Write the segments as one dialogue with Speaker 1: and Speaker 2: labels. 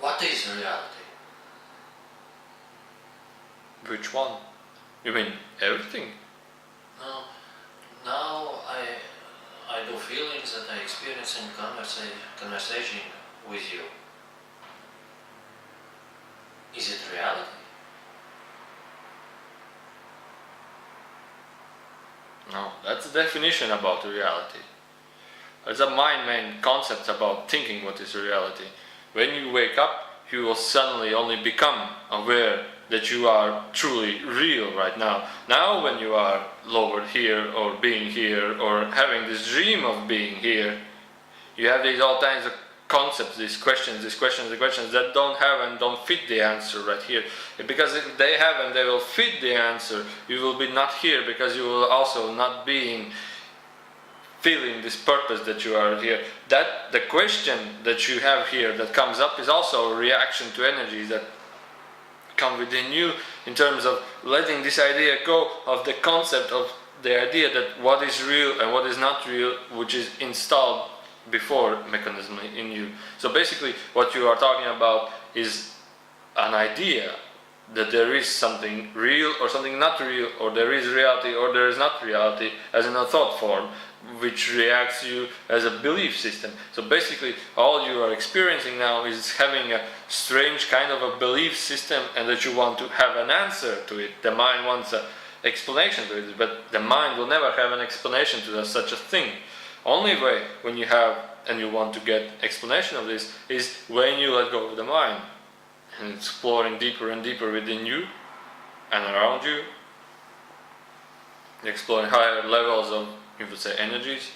Speaker 1: What is reality?
Speaker 2: Which one? You mean everything?
Speaker 1: No. Now I do feelings that I experience in conversation with you. Is it reality?
Speaker 2: No, that's the definition about reality. It's a mind main concept about thinking what is reality. When you wake up, you will suddenly only become aware that you are truly real right now. Now when you are lowered here, or being here, or having this dream of being here, you have these all kinds of concepts, these questions that don't have and don't fit the answer right here. Because if they have and they will fit the answer, you will be not here, because you will also not feeling this purpose that you are here. That the question that you have here that comes up is also a reaction to energies that come within you, in terms of letting this idea go of the concept of the idea that what is real and what is not real, which is installed before mechanism in you. So basically what you are talking about is an idea that there is something real or something not real, or there is reality or there is not reality, as in a thought form, which reacts you as a belief system. So basically all you are experiencing now is having a strange kind of a belief system, and that you want to have an answer to it. The mind wants an explanation to it, but the mind will never have an explanation to such a thing. Only way when you have and you want to get explanation of this is when you let go of the mind and exploring deeper and deeper within you and around you, exploring higher levels of, you would say, energies.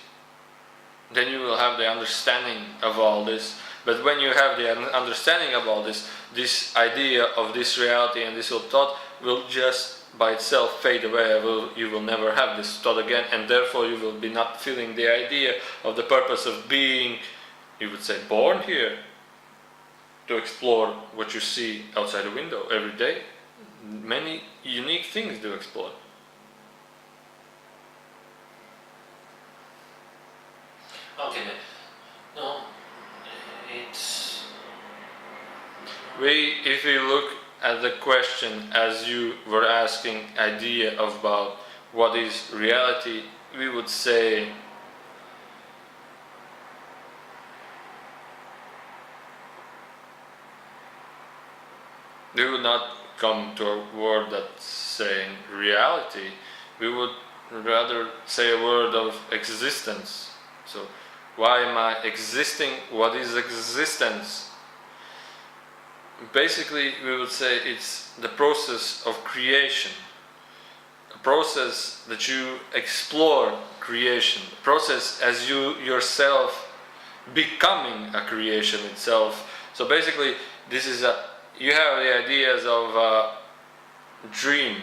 Speaker 2: Then you will have the understanding of all this. But when you have the understanding of all this, this idea of this reality and this thought will just by itself fade away. You will never have this thought again, and therefore you will be not feeling the idea of the purpose of being, you would say, born here, to explore what you see outside the window every day. Many unique things to explore.
Speaker 1: Okay, no, it's...
Speaker 2: If we look at the question as you were asking, idea about what is reality, we would say we would not come to a word that's saying reality. We would rather say a word of existence. So why am I existing? What is existence? Basically we would say it's the process of creation, a process that you explore creation, a process as you yourself becoming a creation itself. So basically this is you have the ideas of a dream,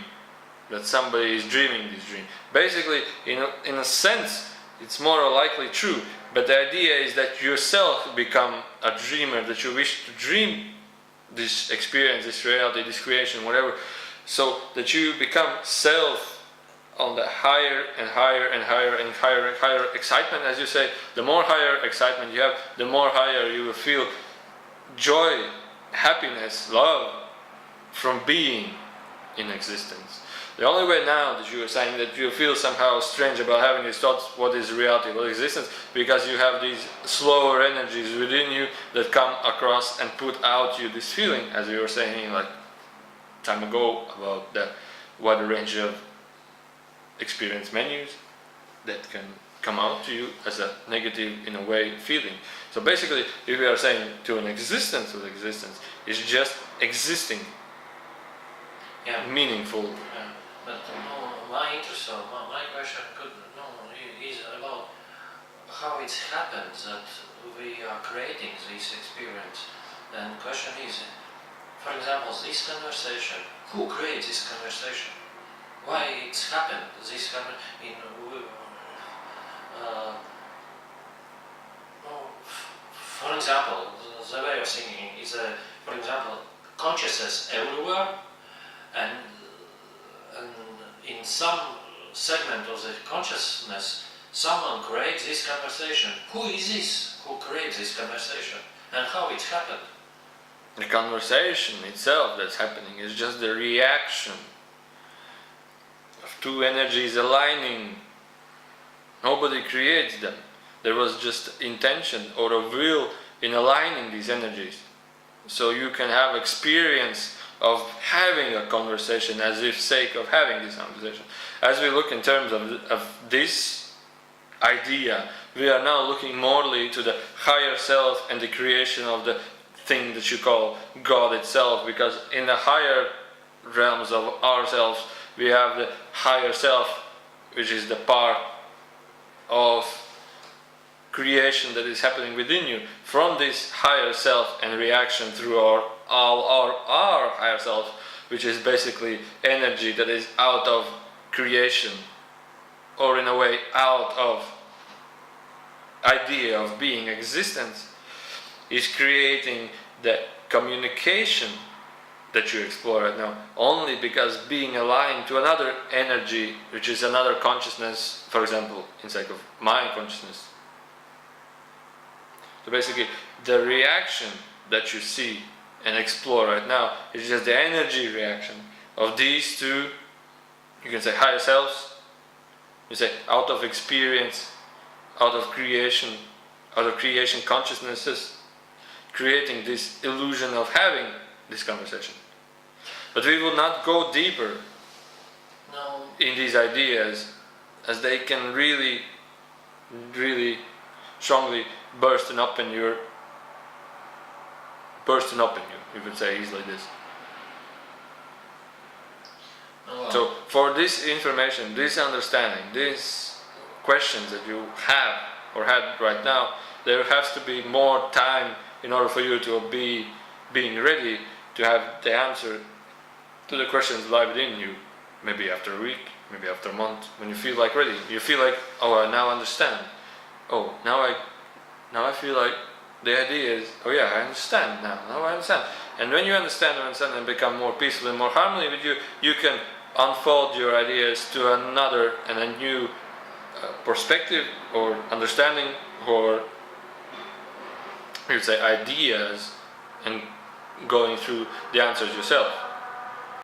Speaker 2: that somebody is dreaming this dream. Basically in a sense it's more likely true, but the idea is that yourself become a dreamer, that you wish to dream this experience, this reality, this creation, whatever, so that you become self on the higher and higher and higher and higher and higher excitement. As you say, the more higher excitement you have, the more higher you will feel joy, happiness, love from being in existence. The only way now that you are saying that you feel somehow strange about having these thoughts, what is reality, what is existence, because you have these slower energies within you that come across and put out you this feeling, as you were saying like time ago about the wide range of experience menus that can come out to you as a negative, in a way, feeling. So basically, if we are saying to an existence of existence, it's just existing, meaningful.
Speaker 1: But my interest, my question is about how it happens that we are creating this experience. And the question is, for example, this conversation, who creates this conversation? Why it's happened? For example, the way of thinking is, for example, consciousness everywhere, and in some segment of the consciousness, someone creates this conversation. Who is this who creates this conversation, and how it happened?
Speaker 2: The conversation itself that's happening is just the reaction of two energies aligning. Nobody creates them. There was just intention or a will in aligning these energies. So you can have experience of having a conversation as if sake of having this conversation. As we look in terms of this idea, we are now looking morely to the higher self and the creation of the thing that you call God itself, because in the higher realms of ourselves we have the higher self, which is the part of creation that is happening within you. From this higher self and reaction through our higher self, which is basically energy that is out of creation, or in a way out of idea of being existence, is creating the communication that you explore right now, only because being aligned to another energy, which is another consciousness, for example, inside of mind consciousness. So basically, the reaction that you see and explore right now is just the energy reaction of these two, you can say higher selves, you say out of experience, out of creation consciousnesses, creating this illusion of having this conversation. But we will not go deeper in these ideas, as they can really, really strongly bursting up in you, you could say easily this. So for this information, this understanding, these questions that you have or had right now, there has to be more time in order for you to be being ready to have the answer to the questions lie within you. Maybe after a week, maybe after a month, when you feel like ready. You feel like, oh, I now understand. Oh, now I feel like the idea is, oh yeah, I understand now I understand. And when you understand and become more peaceful and more harmony with you, you can unfold your ideas to another and a new perspective or understanding, or you would say ideas, and going through the answers yourself.